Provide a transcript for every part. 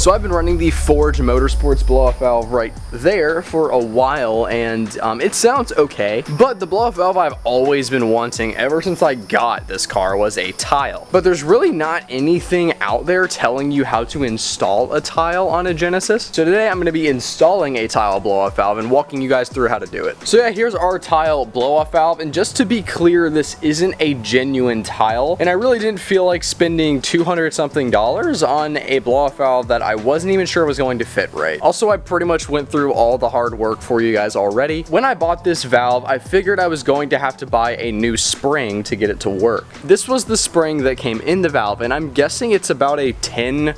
So I've been running the Forge Motorsports blow-off valve right there for a while, and it sounds okay, but the blow-off valve I've always been wanting ever since I got this car was a Tial. But there's really not anything out there telling you how to install a Tial on a Genesis. So today I'm going to be installing a Tial blow-off valve and walking you guys through how to do it. So yeah, here's our Tial blow-off valve, and just to be clear, this isn't a genuine Tial, and I really didn't feel like spending $200 something on a blow-off valve that I wasn't even sure was going to fit right. Also, I pretty much went through all the hard work for you guys already. When I bought this valve, I figured I was going to have to buy a new spring to get it to work. This was the spring that came in the valve, and I'm guessing it's about a 10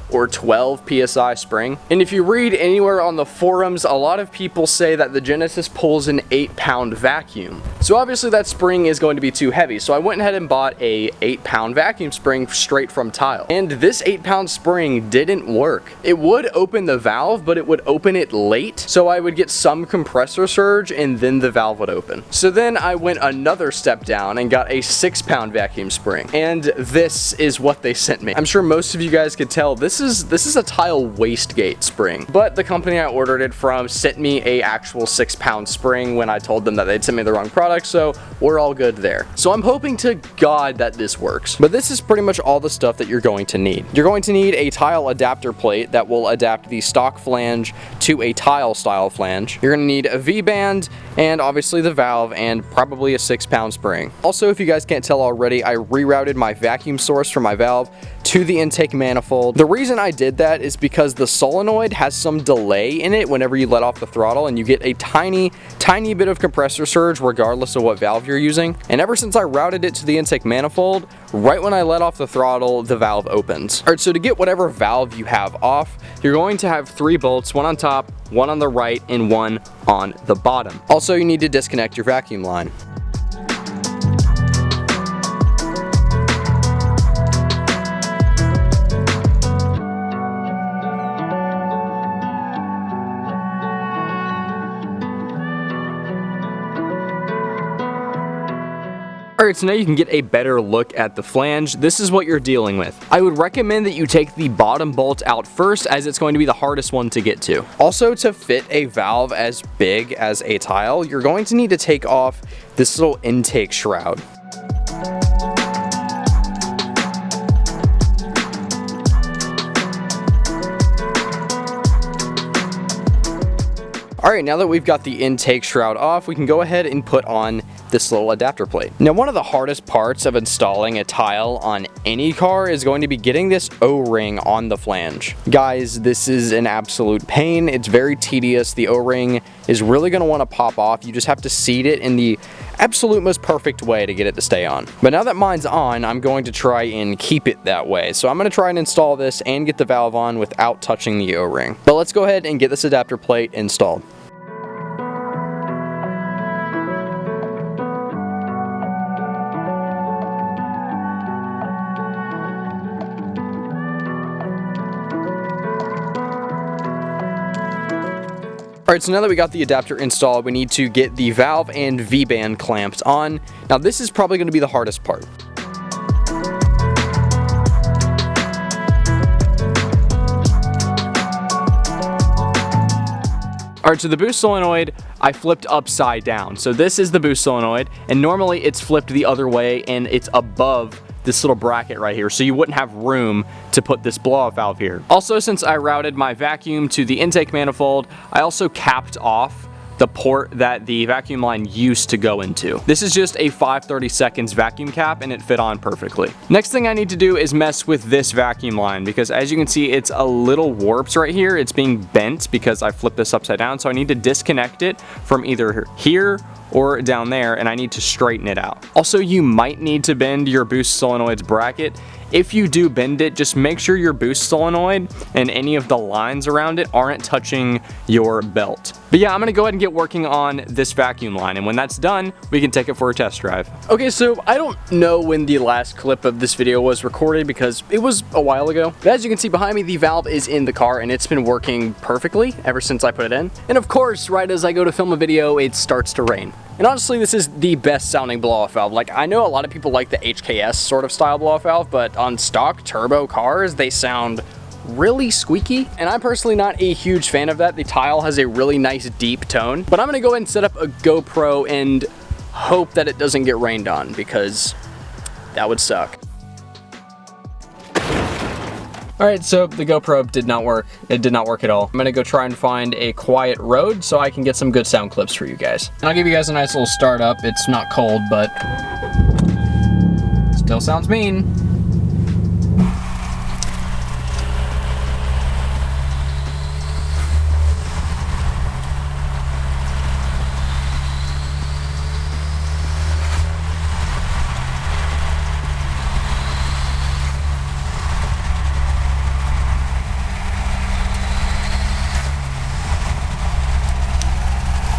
or 12 psi spring. And if you read anywhere on the forums, a lot of people say that the Genesis pulls an 8-pound vacuum. So obviously that spring is going to be too heavy. So I went ahead and bought a 8-pound vacuum spring straight from Tial. And this 8-pound spring didn't work. It would open the valve, but it would open it late. So I would get some compressor surge and then the valve would open. So then I went another step down and got a 6-pound vacuum spring. And this is what they sent me. I'm sure most of you guys could tell this is a Tial wastegate spring, but the company I ordered it from sent me a actual 6-pound spring when I told them that they'd sent me the wrong product, so we're all good there. So I'm hoping to God that this works. But this is pretty much all the stuff that you're going to need. You're going to need a Tial adapter plate that will adapt the stock flange to a Tial style flange. You're going to need a V-band and obviously the valve and probably a 6-pound spring. Also, if you guys can't tell already, I rerouted my vacuum source from my valve to the intake manifold. The reason I did that is because the solenoid has some delay in it whenever you let off the throttle, and you get a tiny bit of compressor surge regardless of what valve you're using. And ever since I routed it to the intake manifold, right when I let off the throttle, the valve opens. Alright, so to get whatever valve you have off, you're going to have 3 bolts, one on top, one on the right, and one on the bottom. Also, you need to disconnect your vacuum line. Alright, so now you can get a better look at the flange. This is what you're dealing with. I would recommend that you take the bottom bolt out first, as it's going to be the hardest one to get to. Also, to fit a valve as big as a Tial, you're going to need to take off this little intake shroud. Alright, now that we've got the intake shroud off, we can go ahead and put on this little adapter plate. Now, one of the hardest parts of installing a Tial on any car is going to be getting this O-ring on the flange. Guys, this is an absolute pain. It's very tedious. The O-ring is really going to want to pop off. You just have to seat it in the absolute most perfect way to get it to stay on. But now that mine's on, I'm going to try and keep it that way. So I'm going to try and install this and get the valve on without touching the O-ring. But let's go ahead and get this adapter plate installed. Alright, so now that we got the adapter installed, we need to get the valve and V-band clamped on. Now, this is probably going to be the hardest part. Alright, so the boost solenoid, I flipped upside down. So this is the boost solenoid, and normally it's flipped the other way, and it's above this little bracket right here, so you wouldn't have room to put this blow-off valve here. Also, since I routed my vacuum to the intake manifold, I also capped off the port that the vacuum line used to go into. This is just a 5/32 vacuum cap, and it fit on perfectly. Next thing I need to do is mess with this vacuum line, because as you can see, it's a little warped right here. It's being bent because I flipped this upside down, so I need to disconnect it from either here or down there, and I need to straighten it out. Also, you might need to bend your boost solenoid's bracket. If you do bend it, just make sure your boost solenoid and any of the lines around it aren't touching your belt. But yeah, I'm gonna go ahead and get working on this vacuum line, and when that's done, we can take it for a test drive. Okay, so I don't know when the last clip of this video was recorded because it was a while ago. But as you can see behind me, the valve is in the car and it's been working perfectly ever since I put it in. And of course, right as I go to film a video, it starts to rain. And honestly, this is the best sounding blow-off valve. Like, I know a lot of people like the HKS sort of style blow-off valve, but on stock turbo cars, they sound really squeaky, and I'm personally not a huge fan of that. The Tial has a really nice deep tone, but I'm gonna go ahead and set up a GoPro and hope that it doesn't get rained on, because that would suck. Alright, so the GoPro did not work. It did not work at all. I'm gonna go try and find a quiet road so I can get some good sound clips for you guys. And I'll give you guys a nice little startup. It's not cold, but still sounds mean.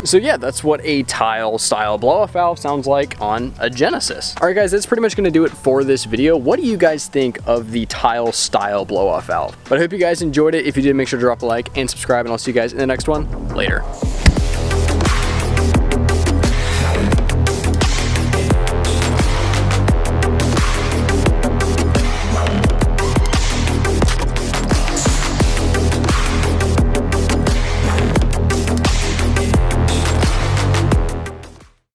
So yeah, that's what a Tial style blow-off valve sounds like on a Genesis. All right guys, that's pretty much gonna do it for this video. What do you guys think of the Tial style blow-off valve? But I hope you guys enjoyed it. If you did, make sure to drop a like and subscribe, and I'll see you guys in the next one. Later.